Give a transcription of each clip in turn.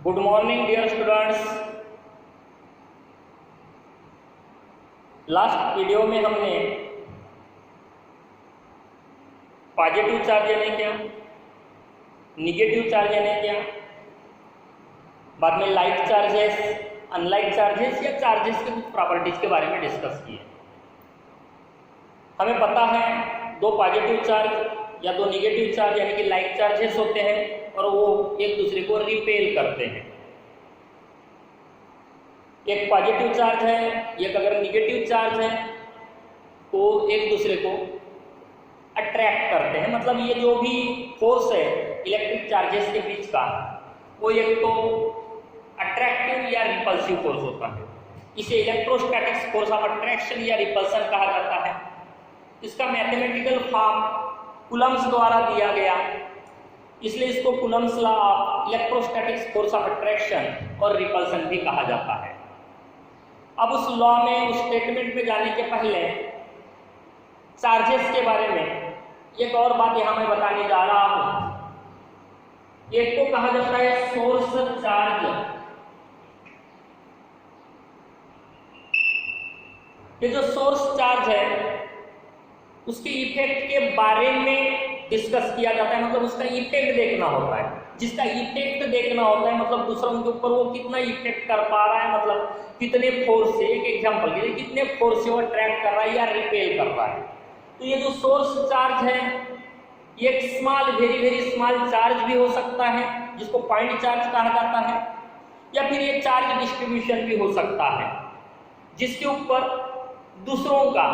Good morning dear students. Last video में हमने positive charge यानी क्या, निगेटिव चार्ज यानी क्या, बाद में लाइक चार्जेस, अनलाइक चार्जेस या चार्जेस के कुछ प्रॉपर्टीज के बारे में डिस्कस किए। हमें पता है दो पॉजिटिव चार्ज या दो निगेटिव चार्ज यानी कि लाइक चार्जेस होते हैं और वो एक दूसरे को रिपेल करते हैं। एक पॉजिटिव चार्ज है, एक अगर निगेटिव चार्ज है तो एक दूसरे को अट्रैक्ट करते हैं। मतलब ये जो भी फोर्स है इलेक्ट्रिक चार्जेस के बीच का, वो एक तो अट्रैक्टिव या रिपल्सिव फोर्स होता है। इसे इलेक्ट्रोस्टैटिक्स फोर्स ऑफ अट्रैक्शन या रिपल्सन कहा जाता है। इसका मैथमेटिकल फॉर्म कूलम्ब्स द्वारा दिया गया, इसलिए इसको Coulomb's law of electrostatics force of attraction और रिपल्सन भी कहा जाता है। अब उस लॉ में, उस स्टेटमेंट पे जाने के पहले चार्जेस के बारे में एक और बात यहां मैं बताने जा रहा हूं। एक को कहा जाता है सोर्स चार्ज। ये जो सोर्स चार्ज है उसके इफेक्ट के बारे में डिस्कस किया जाता है, मतलब उसका इफेक्ट देखना होता है। जिसका इफेक्ट देखना होता है मतलब दूसरों के ऊपर वो कितना इफेक्ट कर पा रहा है, मतलब कितने फोर्स से, एक एग्जांपल के लिए कितने फोर्स से वो अट्रैक्ट कर रहा है या रिपेल कर रहा है। तो ये जो सोर्स चार्ज है ये एक स्मॉल, वेरी स्मॉल चार्ज भी हो सकता है जिसको पॉइंट चार्ज कहा जाता है, या फिर ये चार्ज डिस्ट्रीब्यूशन भी हो सकता है जिसके ऊपर दूसरों का,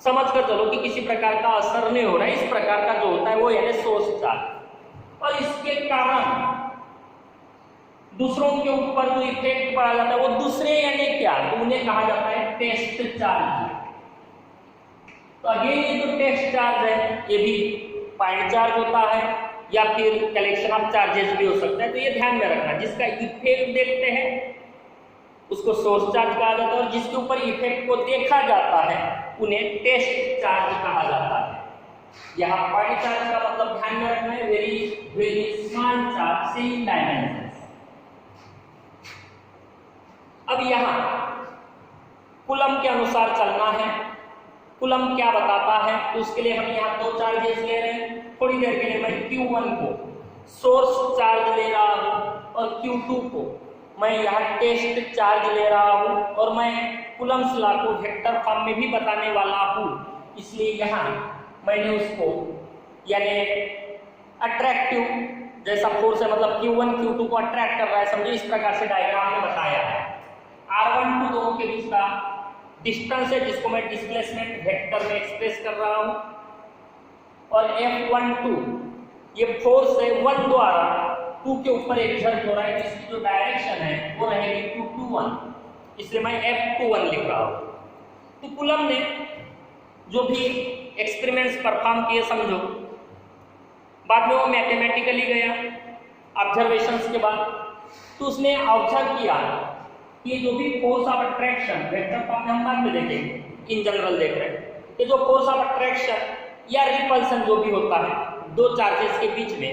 समझ कर चलो कि किसी प्रकार का असर नहीं हो रहा है, इस प्रकार का जो होता है वो यानी सोर्स चार्ज। और इसके कारण दूसरों के ऊपर जो इफेक्ट पड़ा जाता है वो दूसरे यानी क्या, तो उन्हें कहा जाता है टेस्ट चार्ज। तो अगेन ये जो टेस्ट चार्ज है ये भी पॉइंट चार्ज होता है या फिर कलेक्शन ऑफ चार्जेस भी हो सकता है। तो ये ध्यान में रखना, जिसका इफेक्ट देखते हैं उसको सोर्स चार्ज कहा जाता है और जिसके ऊपर इफेक्ट को देखा जाता है उन्हें टेस्ट चार्ज कहा जाता है। यहाँ पॉइंट चार्ज का मतलब ध्यान में रखना है very small charge same dimension. अब यहाँ कूलम्ब के अनुसार चलना है। कूलम्ब क्या बताता है तो उसके लिए हम यहाँ दो चार्जेस ले रहे हैं। थोड़ी देर के लिए मैं Q1 को सोर्स चार्ज ले रहा हूँ और Q2 को मैं यहाँ टेस्ट चार्ज ले रहा हूँ, और मैं कूलम्ब्स लॉ को वेक्टर फॉर्म में भी बताने वाला हूँ। इसलिए यहाँ मैंने उसको यानी अट्रैक्टिव जैसा फोर्स है, मतलब Q1 Q2 को अट्रैक्ट कर रहा है, समझो इस प्रकार से डायग्राम में बताया है। R1 2 दोनों के बीच का डिस्टेंस है जिसको मैं डिस्प्लेसमेंट वेक्टर में एक्सप्रेस कर रहा हूँ, और F12 ये फोर्स है 1 द्वारा 2 के ऊपर एक्सर्ट हो रहा है, जिसकी जो डायरेक्शन है वो रहेगी 2 to 1, इसलिए मैं F21 लिख रहा हूँ। तो कूलम्ब ने जो भी एक्सपेरिमेंट्स परफॉर्म किए समझो, बाद में वो मैथमेटिकली गया ऑब्जर्वेशंस के बाद, तो उसने ऑब्जर्व किया कि जो भी force of attraction, vector form में हम बाद में देखेंगे, इन जनरल देख रहे हैं कि जो फोर्स ऑफ अट्रैक्शन या रिपल्सन जो भी होता है दो चार्जेस के बीच में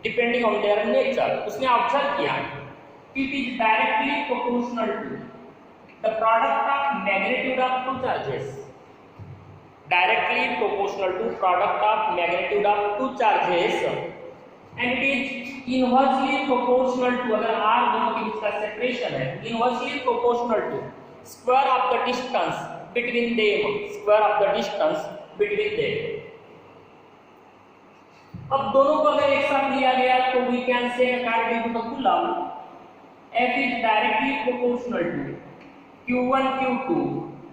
डिपेंडिंग ऑन देयर नेचर, उसने ऑब्जर्व किया it is directly proportional to the product of magnitude of two charges. Directly proportional to product of magnitude of two charges and it is inversely proportional to, अगर R दोनों के बीच का separation है, inversely proportional to square of the distance between them, square of the distance between them. अब दोनों को अगर एक साथ लिया गया तो we can say according to the Coulomb F is directly proportional to Q1 Q2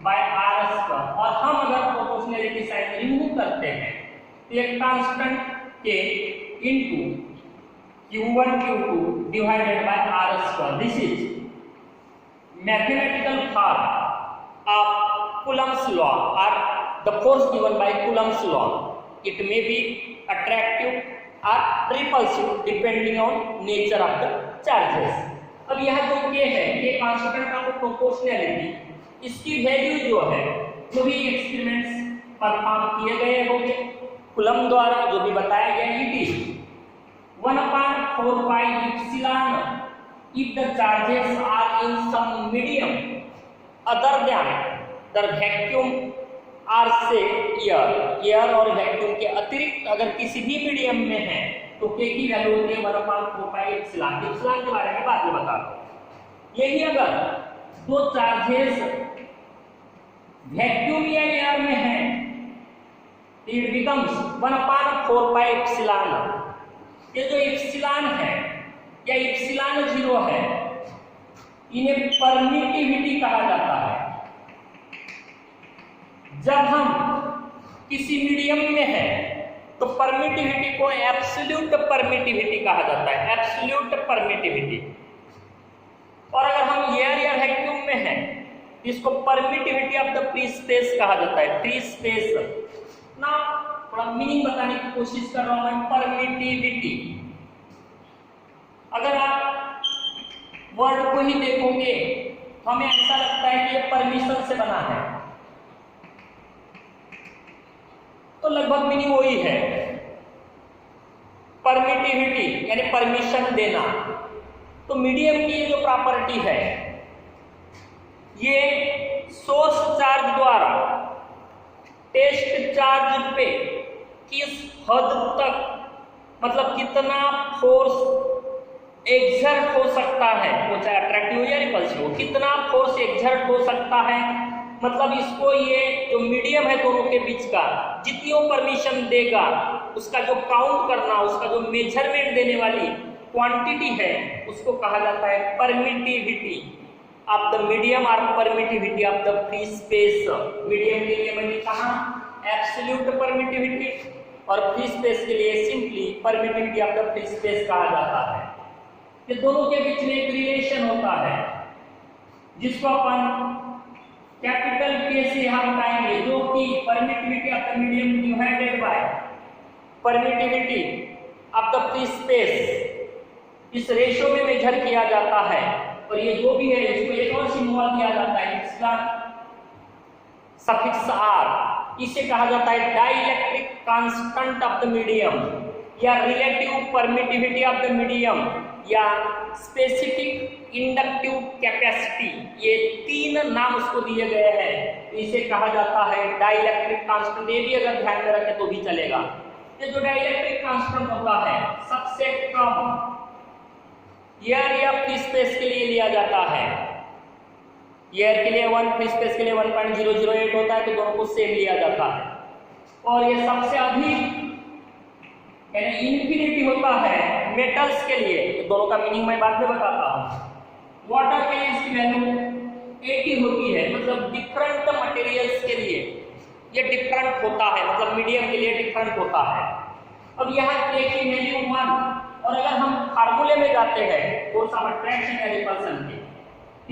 by R square, और हम अगर प्रोपोर्शनलिटी साइन रिमूव करते हैं तो एक constant K into Q1 Q2 divided by R square. This is mathematical form of Coulomb's law और the force given by Coulomb's law. It may be attractive or repulsive depending on nature of the charges. अब यह जो K है, K constant of proportionality, इसकी value जो है, जो भी एक्सपेरिमेंट्स परफॉर्म किए गए होंगे कूलम्ब द्वारा, जो भी बताया गया, it is 1/4 pi epsilon if the charges are in some medium other than the vacuum or say air और वैक्यूम के अतिरिक्त अगर किसी भी मीडियम में है तो k की वैल्यू होती है 1/4 एप्सिलॉन। एप्सिलॉन के बारे में बाद में बता दो। यही अगर दो चार्जेस वैक्यूम या एयर में है इट बिकम्स 1/4 एप्सिलॉन। ये जो एप्सिलॉन है या एप्सिलॉन 0 है इन्हें परमिटिविटी कहा जाता है। जब हम किसी मीडियम में है तो परमिटिविटी को एब्सोल्यूट परमिटिविटी कहा जाता है, एब्सोल्यूट परमिटिविटी। और अगर हम एयर या वैक्यूम में है इसको permittivity of the free space कहा जाता है। फ्री स्पेस ना थोड़ा मीनिंग बताने की कोशिश कर रहा हूं मैं। परमिटिविटी अगर आप वर्ड को ही देखोगे तो हमें ऐसा लगता है कि ये परमिशन से बना है, तो लगभग मीनिंग वही है। परमिटिविटी यानी परमिशन देना। तो मीडियम की ये जो प्रॉपर्टी है ये सोर्स चार्ज द्वारा टेस्ट चार्ज पे किस हद तक मतलब कितना फोर्स एग्जर्ट हो सकता है, वो चाहे अट्रैक्टिव या रिपल्सिव हो, कितना फोर्स एग्जर्ट हो सकता है। मतलब इसको ये जो मीडियम है दोनों के बीच का जितनी वो परमिशन देगा उसका जो काउंट करना, उसका जो मेजरमेंट देने वाली क्वांटिटी है उसको कहा जाता है परमिटिविटी ऑफ द मीडियम और permittivity of the free space. Medium के लिए मैंने कहा एब्सोल्यूट परमिटिविटी और फ्री स्पेस के लिए simply permittivity of the free space कहा जाता है। ये दोनों के बीच में एक रिलेशन होता है जिसको अपन कैपिटल के से हम बताएंगे, जो कि permittivity of the medium divided by permittivity of the free space. इस रेशियो में मेजर किया जाता है और ये जो भी है इसको एक और सिंबल दिया जाता है एप्सिलॉन सफिक्स r। इसे कहा जाता है dielectric constant of the medium या relative permittivity of the medium या स्पेसिफिक इंडक्टिव कैपेसिटी। ये तीन नाम उसको दिए गए हैं। इसे कहा जाता है डाइलेक्ट्रिक कांस्टेंट। ये भी अगर ध्यान में रखें तो भी चलेगा। ये जो डाइलेक्ट्रिक कांस्टेंट होता है सबसे कम एयर या फ्री स्पेस के लिए लिया जाता है। एयर के लिए 1, फ्री स्पेस के लिए 1.008 होता है, तो दोनों को सेम लिया जाता है। और ये सबसे अधिक यानी इन्फिनिटी होता है मेटल्स के लिए, तो दोनों का मीनिंग मैं बाद में बताता हूं। वाटर के लिए इसकी वैल्यू 80 होती है, मतलब डिफरेंट मटेरियल्स के लिए ये डिफरेंट होता है, मतलब मीडियम के लिए डिफरेंट होता है। अब यहाँ k की वैल्यू 1 और अगर हम फार्मूले में जाते हैं फोर्स ऑफ अट्रैक्शन या रिपल्सन के,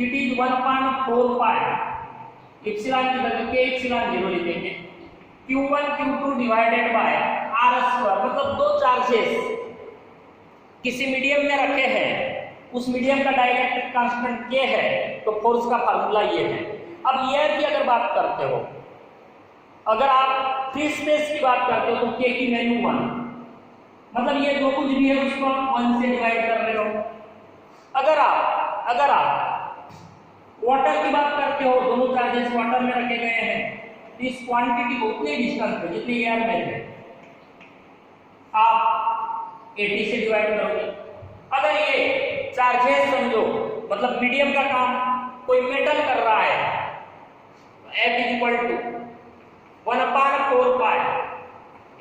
इट इज 1/4 पाई एप्सिलॉन की जगह k एप्सिलॉन 0 लिखेंगे q1 q2 divided bye r²। मतलब दो चार्जेस किसी मीडियम में रखे हैं, उस मीडियम का डाइलेक्ट्रिक कांस्टेंट k है, तो फोर्स का फार्मूला ये है। अब एयर की अगर बात करते हो, अगर आप फ्री स्पेस की बात करते हो तो k की वैल्यू 1, मतलब ये जो कुछ भी है उसको आप 1 से डिवाइड कर रहे हो। अगर आप वाटर की बात करते हो, दोनों चार्जेस वाटर में रखे गए हैं, तो इस क्वांटिटी को उतने डिस्टेंस पे जितने एयर में है आप 80 से डिवाइड करोगे। अगर ये चार्जेस समझो मतलब मीडियम का काम कोई मेटल कर रहा है, तो F = 1/4 pi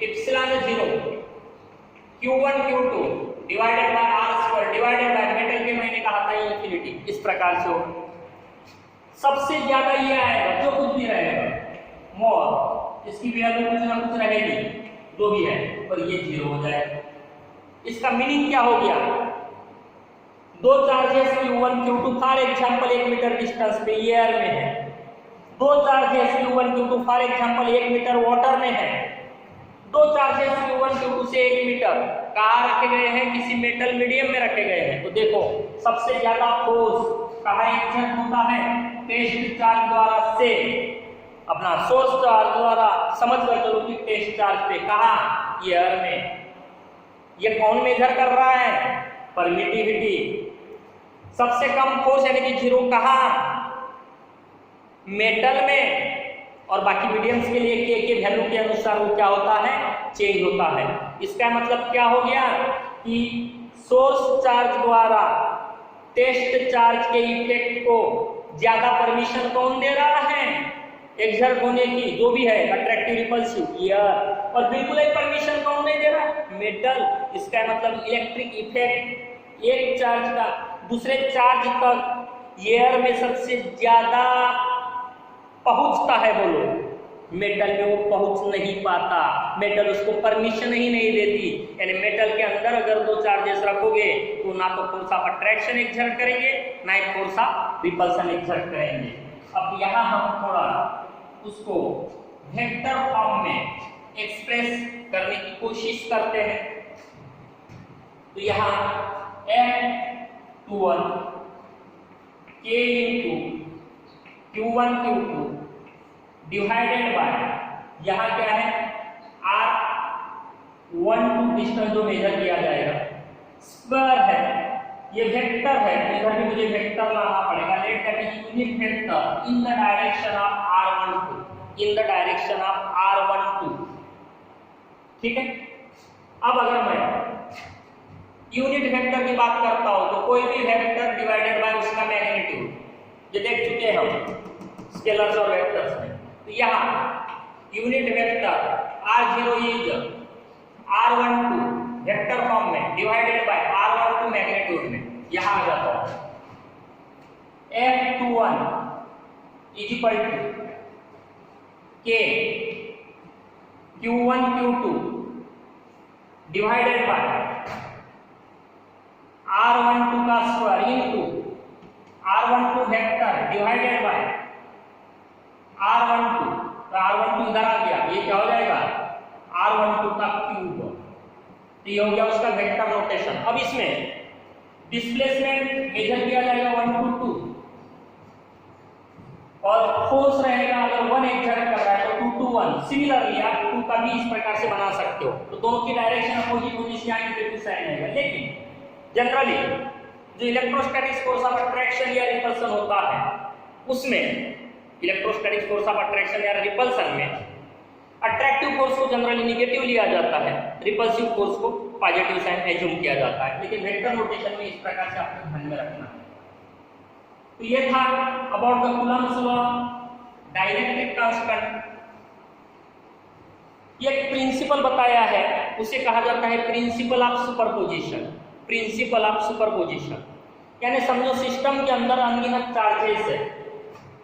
epsilon 0 q1 q2 divided bye r² divided by metal के मैंने कहा था इन्फिनिटी। इस प्रकार से हो सबसे ज्यादा ये आएगा, जो कुछ भी रहेगा मोर, इसकी वैल्यू कुछ ना कुछ रहेगी जो भी है, और ये 0 हो जाएगा। इसका मीनिंग क्या हो गया? दो charges q1 q2 for example 1 meter distance पे एयर में है, दो charges q1 q2 for example 1 meter water में है, दो चार्जेस q1 q2 से 1 मीटर कहाँ रखे गए हैं? किसी मेटल मीडियम में रखे गए हैं। तो देखो सबसे ज्यादा फोर्स कहाँ एक्सर्ट होता है? टेस्ट चार्ज द्वारा से अपना सोर्स चार्ज द्वारा समझ कर चलो कि टेस्ट चार्ज पे कहा? एयर में। ये कौन मेजर कर रहा है? परमिटिविटी। सबसे कम फोर्स यानी कि 0 कहाँ, मेटल में, और बाकी मीडियम्स के लिए के वैल्यू के अनुसार वो क्या होता है, चेंज होता है। इसका मतलब क्या हो गया कि सोर्स चार्ज द्वारा टेस्ट चार्ज के इफेक्ट को ज्यादा परमिशन कौन दे रहा है, एक्सर्ट होने की, जो भी है अट्रैक्टिव रिपल्सिव एयर, और बिल्कुल ही परमिशन कौन नहीं दे रहा है, मेटल। इसका मतलब इलेक्ट्रिक इफेक्ट एक चार्ज का दूसरे चार्ज तक एयर में सबसे ज्यादा पहुंचता है, बोलो मेटल में वो पहुंच नहीं पाता, मेटल उसको परमिशन ही नहीं देती। यानी मेटल के अंदर अगर दो चार्जेस रखोगे तो ना तो फोर्स ऑफ अट्रैक्शन एक्सर्ट करेंगे, ना ही फोर्स ऑफ रिपल्सन एक्सर्ट करेंगे। अब यहाँ हम थोड़ा उसको वेक्टर फॉर्म में एक्सप्रेस करने की कोशिश करते हैं। तो यहाँ F21 K into Q1 Q2 divided bye, यहाँ क्या है, R12 डिस्टेंस जो मेजर किया जाएगा, स्क्वायर है, ये वेक्टर है, इधर भी मुझे वेक्टर लाना पड़ेगा, let that is unit vector in the direction of R12, in the direction of R12, ठीक है। अब अगर मैं यूनिट वेक्टर की बात करता हूं तो कोई भी वेक्टर डिवाइडेड बाय उसका मैग्नीट्यूड, ये देख चुके हैं हम स्केलर्स और वेक्टर्स में। तो यहाँ unit vector R0 is R12 vector form में डिवाइडेड बाय R12 मैग्नीट्यूड में, यहाँ आ जाता है F21 is equal to K Q1 Q2 divided by R12 का square into R12 vector divided by R12, तो R12 इधर आ गया, ये क्या हो जाएगा R12 का क्यूब, तो ये हो गया उसका वेक्टर नोटेशन। अब इसमें डिस्प्लेसमेंट मेजर किया जाएगा 1 to 2 और फोर्स रहेगा, अगर 1 एक्सर्ट कर रहा है तो 2 to 1। सिमिलरली आप 2 का भी इस प्रकार से बना सकते हो, तो दोनों की डायरेक्शन अपोजिट होने से यहाँ नेगेटिव साइन आएगा। लेकिन जनरली जो इलेक्ट्रोस्टैटिक फोर्स ऑफ अट्रैक्शन या रिपल्सन होता है, उसमें इलेक्ट्रोस्टैटिक फोर्स ऑफ अट्रैक्शन या रिपल्सन में अट्रैक्टिव फोर्स को जनरली नेगेटिव लिया जाता है, रिपल्सिव फोर्स को पॉजिटिव साइन एज्यूम किया जाता है। लेकिन वेक्टर नोटेशन में इस प्रकार से आपको ध्यान में रखना है। तो ये था about the Coulomb's law, dielectric constant. ये एक प्रिंसिपल बताया है, उसे कहा जाता है principal of superposition. Principal of superposition यानी समझो सिस्टम के अंदर अनगिनत चार्जेस है।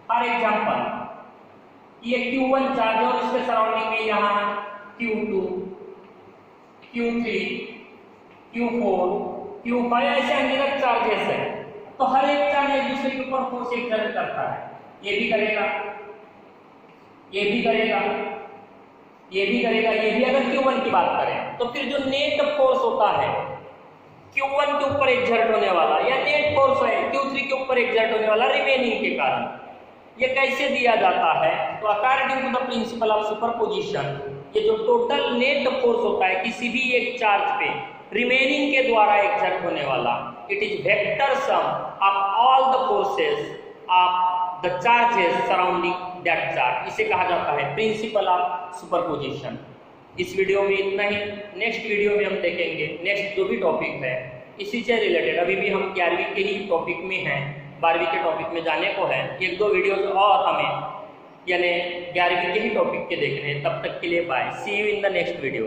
फॉर एग्जांपल ये Q1 चार्ज है और इसके सराउंडिंग में यहाँ Q2, Q3, Q4, Q5 ऐसे अनगिनत चार्जेस है। तो हर एक चार्ज एक दूसरे के ऊपर फोर्स एक्सर्ट करता है, ये भी करेगा, ये भी करेगा, ये भी करेगा, ये भी। अगर Q1 की बात करें तो फिर जो नेट फोर्स होता है Q1 के ऊपर एक्सर्ट होने वाला, या नेट फोर्स है Q3 के ऊपर एक्सर्ट होने वाला रिमेनिंग के कारण, ये कैसे दिया जाता है? तो according to the principle of superposition, ये जो टोटल नेट फोर्स होता है किसी भी एक चार्ज पे रिमेनिंग के द्वारा एक्सर्ट होने वाला, it is vector sum of all the forces of the charges surrounding that charge. इसे कहा जाता है प्रिंसिपल ऑफ सुपरपोजिशन। इस वीडियो में इतना ही। नेक्स्ट वीडियो में हम देखेंगे नेक्स्ट जो भी टॉपिक है इसी से रिलेटेड। अभी भी हम 11वीं के ही टॉपिक में हैं, 12वीं के टॉपिक में जाने को है। 1-2 वीडियोस और हमें यानी 11वीं के ही टॉपिक के देखने हैं। तब तक के लिए bye, see you in the next video.